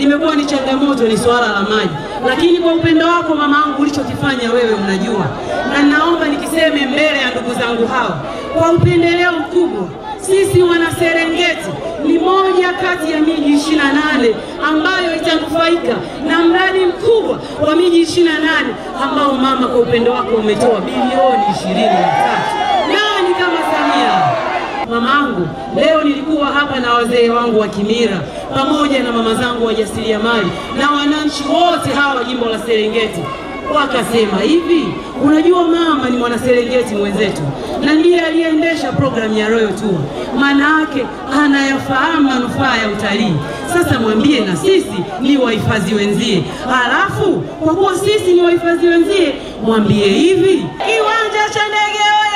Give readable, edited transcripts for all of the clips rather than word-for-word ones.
imekuwa ni changamoto, ni swala la maji. Lakini kwa upendo wako mamangu ulichokifanya wewe unajua. Na naomba nikiseme mbele ya ndugu zangu hao, kwa upendeleo mkubwa, sisi wana Serengeti ni moja kati ya miji 28 ambayo itanufaika na mradi mkubwa wa miji 28 ambao mama kwa upendo wako umetoa bilioni 23. Nani kama Samia? Mamangu, leo nilikuwa hapa na wazee wangu wa kimila pamoja na mama zangu wajasiriamali na wananchi wote hawa jimbo la Serengeti. Wakasema hivi, unajua mama ni mwana Serengeti mwenzetu na ndiye aliendesha programu ya Royal Tour. Maana yake anayafahamu manufaa ya utalii. Sasa mwambie na sisi ni wahifadhi wenzie. Halafu kwa kuwa sisi ni wahifadhi wenzie, mwambie hivi, kiwanja cha ndege oye!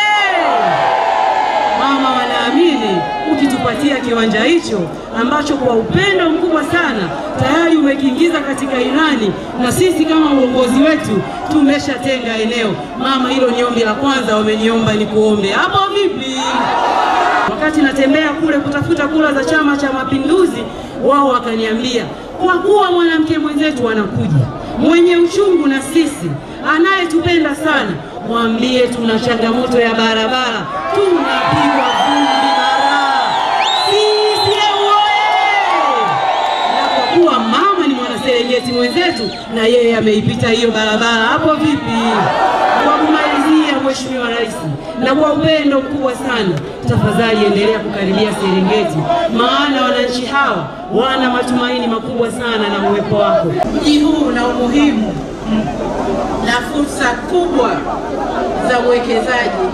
Mama wanaamini ukitupatia kiwanja hicho ambacho kwa upendo mkubwa sana tayari umekiingiza katika ilani, na sisi kama uongozi wetu tumeshatenga eneo. Mama, hilo ni ombi la kwanza wameniomba ni kuombe. Hapo vipi? Wakati natembea kule kutafuta kula za Chama cha Mapinduzi, wao wakaniambia kwa kuwa mwanamke mwenzetu anakuja mwenye uchungu na sisi, anayetupenda sana, mwambie tuna changamoto ya barabara, tunapigwa vumbi bara. Sisi na kwa kuwa mama ni mwana Serengeti mwenzetu na yeye ameipita hiyo barabara. Hapo vipi? Kwa kumalizia, Mheshimiwa Rais, na kwa upendo mkubwa sana, tafadhali endelea kukaribia Serengeti, maana wananchi hawa wana matumaini makubwa sana na uwepo wako. Mji huu una umuhimu na fursa kubwa za uwekezaji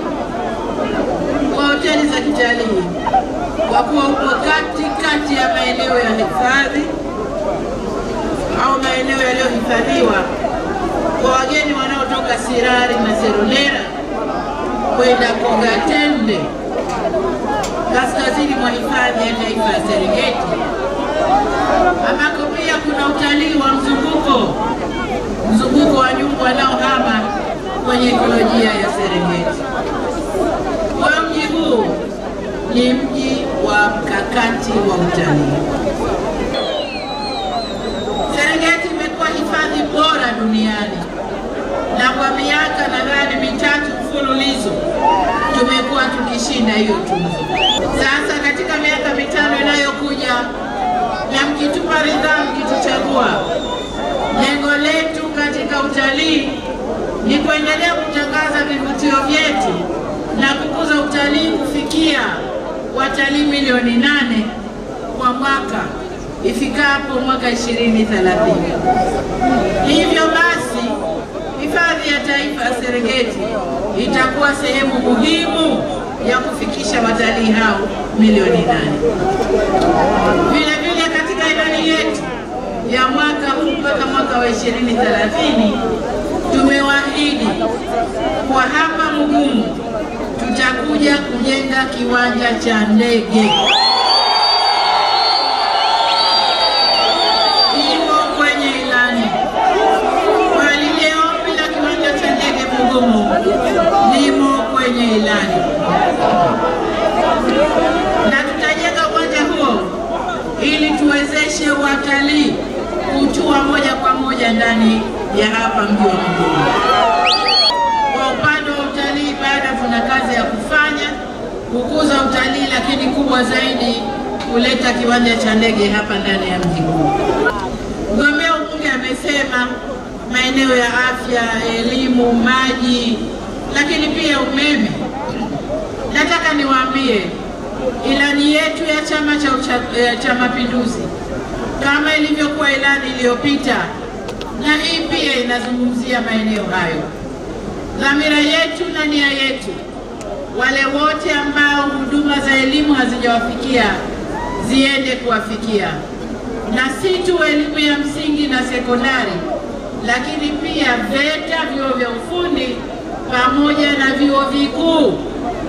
kwa hoteli za kitalii, kwa kuwa uko katikati ya maeneo ya hifadhi au maeneo yaliyohifadhiwa kwa wageni wanaotoka Sirari na Serolera kwenda Kongatende, kaskazini mwa hifadhi ya taifa ya Serengeti, ambako pia kuna utalii wa mzunguko wa nyumbu wanaohama kwenye ekolojia ya Serengeti. Kwa mji huu ni mji wa mkakati wa utalii. Serengeti imekuwa hifadhi bora duniani na kwa miaka nadhani 3 mfululizo tumekuwa tukishinda hiyo tuzo. Sasa katika miaka 5 inayokuja, na mkitupa ridhaa, mkituchagua, lengo letu katika utalii ni kuendelea kutangaza vivutio vyetu na kukuza utalii kufikia watalii milioni 8 kwa mwaka ifikapo mwaka 2030. Hivyo basi hifadhi ya taifa ya Serengeti itakuwa sehemu muhimu ya kufikisha watalii hao milioni 8. Vile vile katika ilani yetu ya mwaka huu mpaka mwaka wa 2030 tumewaahidi kwa hapa Mugumu tutakuja kujenga kiwanja cha ndege. Imo kwenye ilani. Kwa lile ombi la kiwanja cha ndege Mugumu limo kwenye ilani. Na tutajenga uwanja huo ili tuwezeshe watalii kutua moja kwa moja ndani ya hapa mji wa Mugumu. Kwa upande wa utalii bado tuna kazi ya kufanya, kukuza utalii, lakini kubwa zaidi kuleta kiwanja cha ndege hapa ndani ya mji huu. Mgombea ubunge amesema maeneo ya afya, elimu, maji, lakini pia umeme. Nataka niwaambie ilani yetu ya Chama cha Mapinduzi, kama ilivyokuwa ilani iliyopita, na hii pia inazungumzia maeneo hayo. Dhamira yetu na nia yetu, wale wote ambao huduma za elimu hazijawafikia ziende kuwafikia, na si tu elimu ya msingi na sekondari, lakini pia VETA, vyuo vya ufundi, pamoja na vyuo vikuu,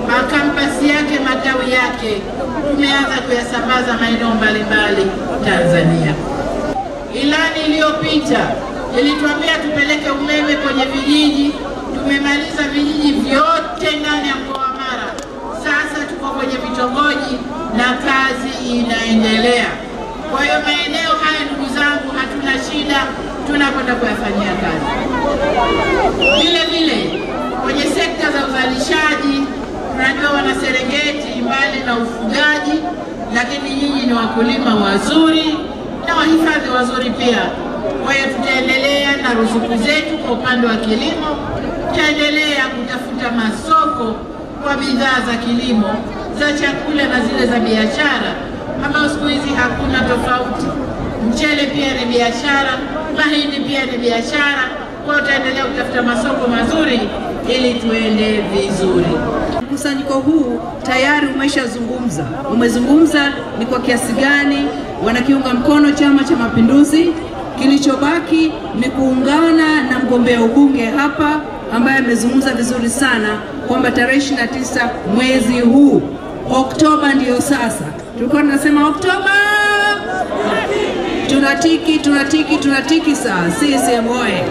makampasi yake, matawi yake, tumeanza kuyasambaza maeneo mbalimbali Tanzania. Ilani iliyopita ilituambia tupeleke umeme kwenye vijiji. Tumemaliza vijiji vyote ndani ya mkoa wa Mara. Sasa tuko kwenye vitongoji na kazi inaendelea. Kwa hiyo maeneo haya, ndugu zangu, hatuna shida, tunakwenda kuyafanyia kazi. Vile vile kwenye sekta za uzalishaji, tunajua wana Serengeti mbali na ufugaji, lakini nyinyi ni wakulima wazuri na wahifadhi wazuri pia. Kwa hiyo tutaendelea na ruzuku zetu kwa upande wa kilimo, tutaendelea kutafuta masoko kwa bidhaa za kilimo, za chakula na zile za biashara, ambao siku hizi hakuna tofauti. Mchele pia ni biashara, mahindi pia ni biashara. Kwa hiyo tutaendelea kutafuta masoko mazuri ili tuende vizuri. Mkusanyiko huu tayari umezungumza ni kwa kiasi gani wanakiunga mkono Chama cha Mapinduzi. Kilichobaki ni kuungana na mgombea ubunge hapa ambaye amezungumza vizuri sana kwamba tarehe 29 mwezi huu Oktoba ndiyo sasa. Tulikuwa tunasema Oktoba tunatiki saa CCM oye,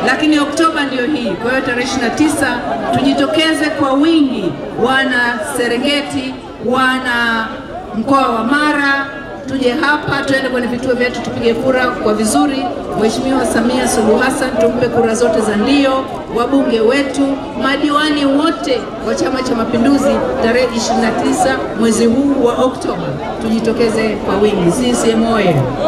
lakini Oktoba ndiyo hii. Kwa hiyo tarehe 29 tujitokeze kwa wingi, wana Serengeti, wana mkoa wa Mara, tuje hapa, tuende kwenye vituo vyetu, tupige kura kwa vizuri. Mheshimiwa Samia Suluhu Hassan tumpe kura zote za ndio, wabunge wetu, madiwani wote wa Chama cha Mapinduzi. Tarehe 29 mwezi huu wa Oktoba tujitokeze kwa wingi. CCM oye!